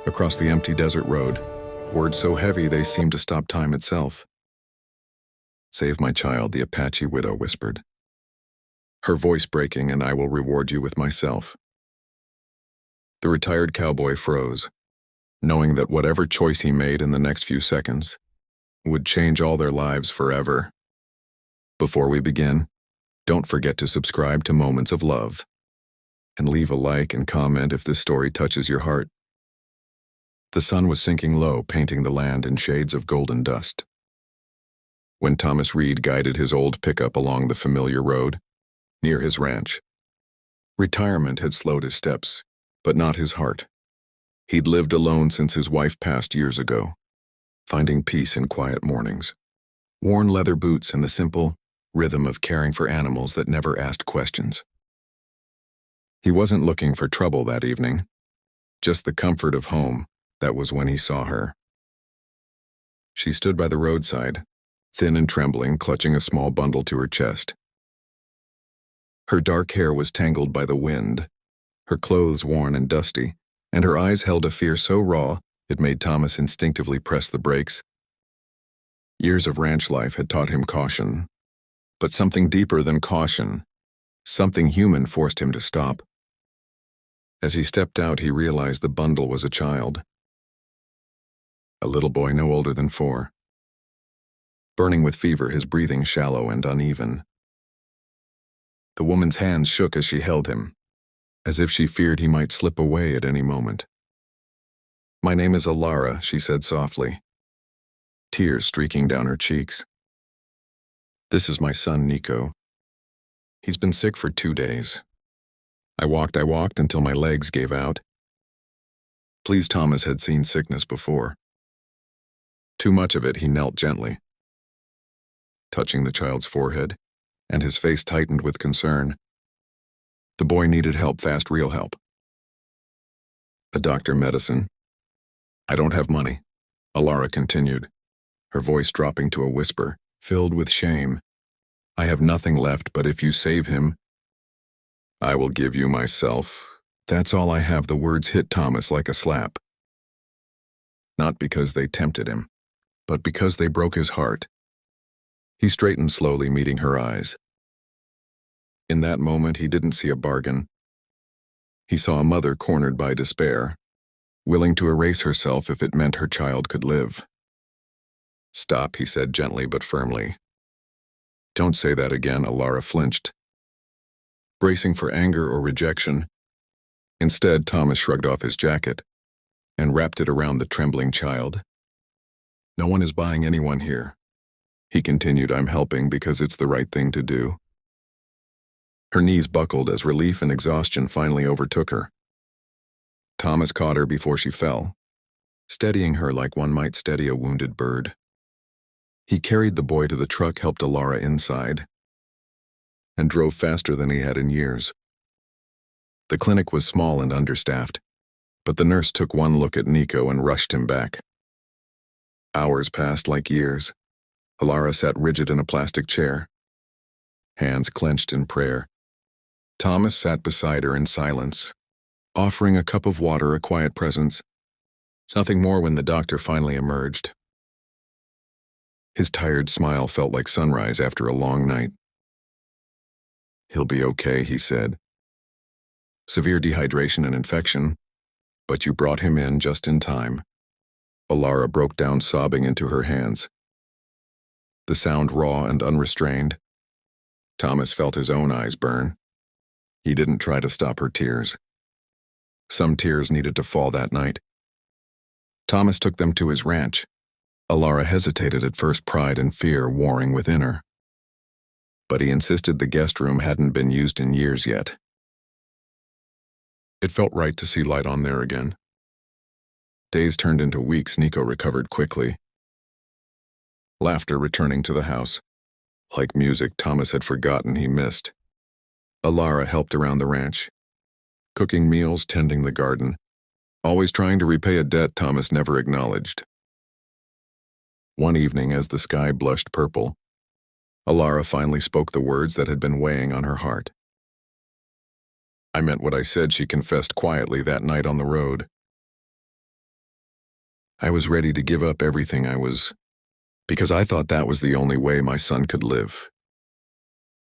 Across the empty desert road, words so heavy they seemed to stop time itself. "Save my child," the Apache widow whispered, her voice breaking, "and I will reward you with myself." The retired cowboy froze, knowing that whatever choice he made in the next few seconds would change all their lives forever. Before we begin, don't forget to subscribe to Moments of Love and leave a like and comment if this story touches your heart. The sun was sinking low, painting the land in shades of golden dust. When Thomas Reed guided his old pickup along the familiar road, near his ranch, retirement had slowed his steps, but not his heart. He'd lived alone since his wife passed years ago, finding peace in quiet mornings, worn leather boots, and the simple rhythm of caring for animals that never asked questions. He wasn't looking for trouble that evening, just the comfort of home. That was when he saw her. She stood by the roadside, thin and trembling, clutching a small bundle to her chest. Her dark hair was tangled by the wind, her clothes worn and dusty, and her eyes held a fear so raw it made Thomas instinctively press the brakes. Years of ranch life had taught him caution, but something deeper than caution, something human, forced him to stop. As he stepped out, he realized the bundle was a child. A little boy no older than 4. Burning with fever, his breathing shallow and uneven. The woman's hands shook as she held him, as if she feared he might slip away at any moment. "My name is Alara," she said softly, tears streaking down her cheeks. "This is my son, Nico. He's been sick for 2 days. I walked until my legs gave out." Please, Thomas had seen sickness before. Too much of it. He knelt gently, touching the child's forehead, and his face tightened with concern. The boy needed help fast, real help. "A doctor, medicine. I don't have money," Alara continued, her voice dropping to a whisper, filled with shame. "I have nothing left, but if you save him, I will give you myself. That's all I have." The words hit Thomas like a slap. Not because they tempted him, but because they broke his heart. He straightened slowly, meeting her eyes. In that moment, he didn't see a bargain. He saw a mother cornered by despair, willing to erase herself if it meant her child could live. "Stop," he said gently but firmly. "Don't say that again." Alara flinched, bracing for anger or rejection. Instead, Thomas shrugged off his jacket and wrapped it around the trembling child. "No one is buying anyone here," he continued. "I'm helping because it's the right thing to do." Her knees buckled as relief and exhaustion finally overtook her. Thomas caught her before she fell, steadying her like one might steady a wounded bird. He carried the boy to the truck, helped Alara inside, and drove faster than he had in years. The clinic was small and understaffed, but the nurse took one look at Nico and rushed him back. Hours passed like years. Alara sat rigid in a plastic chair, hands clenched in prayer. Thomas sat beside her in silence, offering a cup of water, a quiet presence. Nothing more when the doctor finally emerged. His tired smile felt like sunrise after a long night. "He'll be okay," he said. "Severe dehydration and infection, but you brought him in just in time." Alara broke down, sobbing into her hands, the sound raw and unrestrained. Thomas felt his own eyes burn. He didn't try to stop her tears. Some tears needed to fall that night. Thomas took them to his ranch. Alara hesitated at first, pride and fear warring within her. But he insisted the guest room hadn't been used in years yet. It felt right to see light on there again. Days turned into weeks. Nico recovered quickly, laughter returning to the house. Like music Thomas had forgotten he missed. Alara helped around the ranch, cooking meals, tending the garden, always trying to repay a debt Thomas never acknowledged. One evening, as the sky blushed purple, Alara finally spoke the words that had been weighing on her heart. "I meant what I said," she confessed quietly that night on the road. I was ready to give up everything because I thought that was the only way my son could live.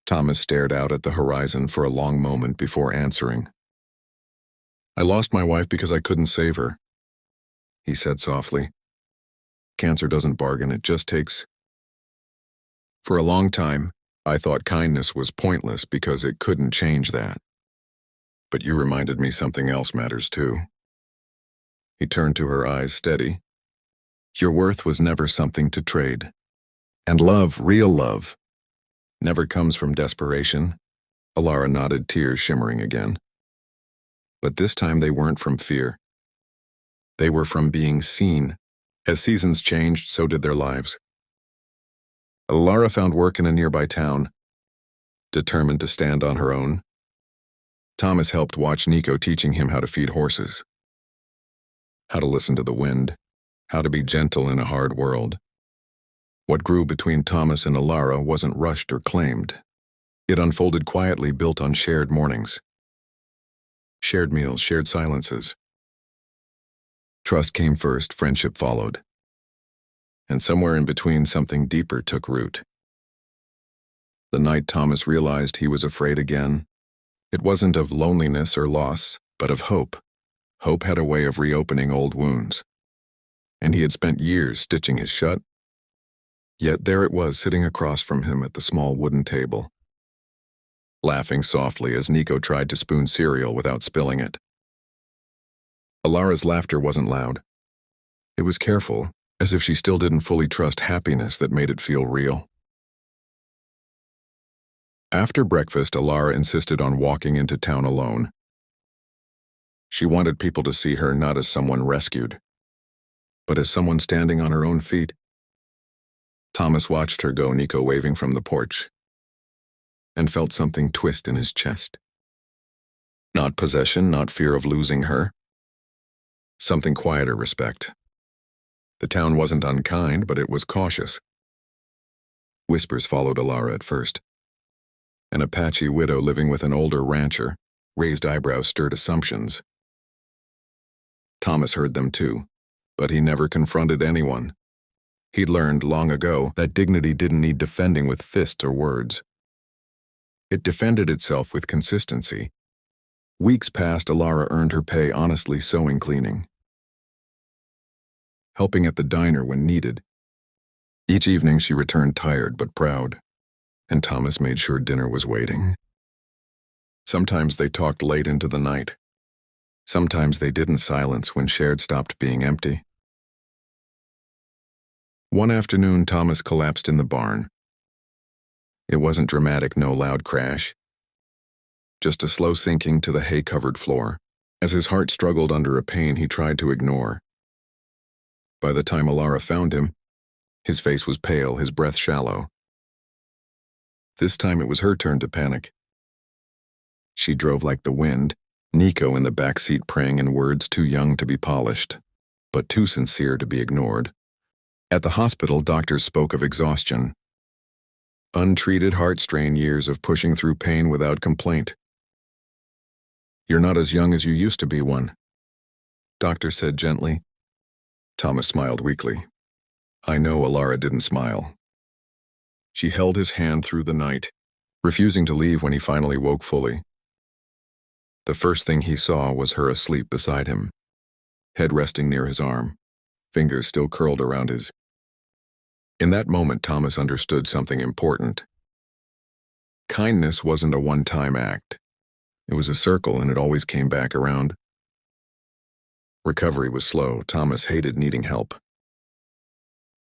Thomas stared out at the horizon for a long moment before answering. I lost my wife because I couldn't save her, he said softly. Cancer doesn't bargain, it just takes. For a long time, I thought kindness was pointless because it couldn't change that. But you reminded me something else matters too. He turned to her eyes steady. Your worth was never something to trade. And love, real love, never comes from desperation. Alara nodded, tears shimmering again. But this time they weren't from fear. They were from being seen. As seasons changed, so did their lives. Alara found work in a nearby town, determined to stand on her own. Thomas helped watch Nico, teaching him how to feed horses, how to listen to the wind, how to be gentle in a hard world. What grew between Thomas and Alara wasn't rushed or claimed. It unfolded quietly, built on shared mornings, shared meals, shared silences. Trust came first, friendship followed. And somewhere in between, something deeper took root. The night Thomas realized he was afraid again, it wasn't of loneliness or loss, but of hope. Hope had a way of reopening old wounds. And he had spent years stitching his shut. Yet there it was, sitting across from him at the small wooden table, laughing softly as Nico tried to spoon cereal without spilling it. Alara's laughter wasn't loud. It was careful, as if she still didn't fully trust happiness that made it feel real. After breakfast, Alara insisted on walking into town alone. She wanted people to see her not as someone rescued, but as someone standing on her own feet. Thomas watched her go, Nico waving from the porch, and felt something twist in his chest. Not possession, not fear of losing her. Something quieter, respect. The town wasn't unkind, but it was cautious. Whispers followed Alara at first. An Apache widow living with an older rancher, raised eyebrows stirred assumptions. Thomas heard them too, but he never confronted anyone. He'd learned long ago that dignity didn't need defending with fists or words. It defended itself with consistency. Weeks passed, Alara earned her pay honestly, sewing, cleaning, helping at the diner when needed. Each evening she returned tired but proud, and Thomas made sure dinner was waiting. Sometimes they talked late into the night. Sometimes they didn't, silence when shared stopped being empty. One afternoon, Thomas collapsed in the barn. It wasn't dramatic, no loud crash. Just a slow sinking to the hay-covered floor, as his heart struggled under a pain he tried to ignore. By the time Alara found him, his face was pale, his breath shallow. This time it was her turn to panic. She drove like the wind, Nico in the back seat praying in words too young to be polished, but too sincere to be ignored. At the hospital, doctors spoke of exhaustion. Untreated heart strain, years of pushing through pain without complaint. You're not as young as you used to be, one doctor said gently. Thomas smiled weakly. I know. Alara didn't smile. She held his hand through the night, refusing to leave when he finally woke fully. The first thing he saw was her asleep beside him, head resting near his arm, fingers still curled around his. In that moment, Thomas understood something important. Kindness wasn't a one-time act. It was a circle, and it always came back around. Recovery was slow. Thomas hated needing help.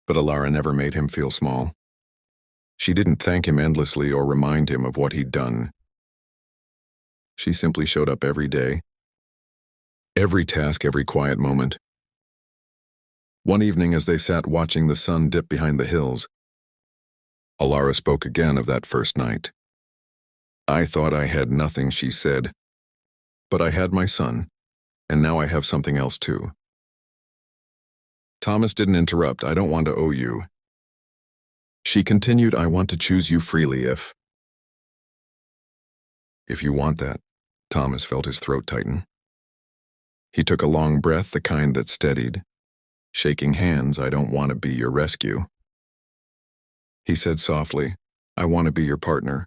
But Alara never made him feel small. She didn't thank him endlessly or remind him of what he'd done. She simply showed up every day, every task, every quiet moment. One evening, as they sat watching the sun dip behind the hills, Alara spoke again of that first night. I thought I had nothing, she said, but I had my son, and now I have something else too. Thomas didn't interrupt. I don't want to owe you. She continued, I want to choose you freely if you want that. Thomas felt his throat tighten. He took a long breath, the kind that steadied. Shaking hands, I don't want to be your rescue. He said softly, I want to be your partner.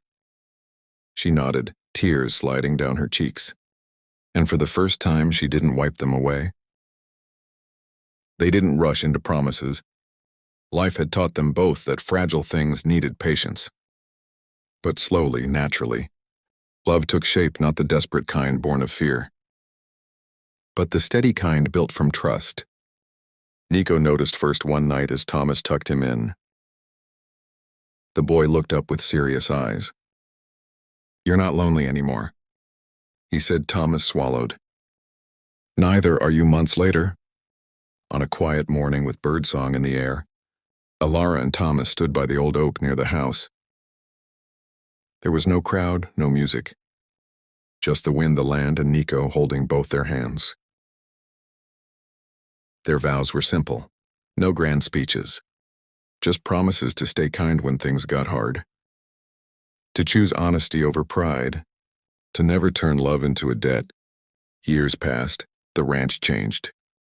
She nodded, tears sliding down her cheeks. And for the first time, she didn't wipe them away. They didn't rush into promises. Life had taught them both that fragile things needed patience. But slowly, naturally, love took shape, not the desperate kind born of fear, but the steady kind built from trust. Nico noticed first one night as Thomas tucked him in. The boy looked up with serious eyes. You're not lonely anymore, he said. Thomas swallowed. Neither are you months later. On a quiet morning with birdsong in the air, Alara and Thomas stood by the old oak near the house. There was no crowd, no music. Just the wind, the land, and Nico holding both their hands. Their vows were simple. No grand speeches. Just promises to stay kind when things got hard. To choose honesty over pride. To never turn love into a debt. Years passed. The ranch changed.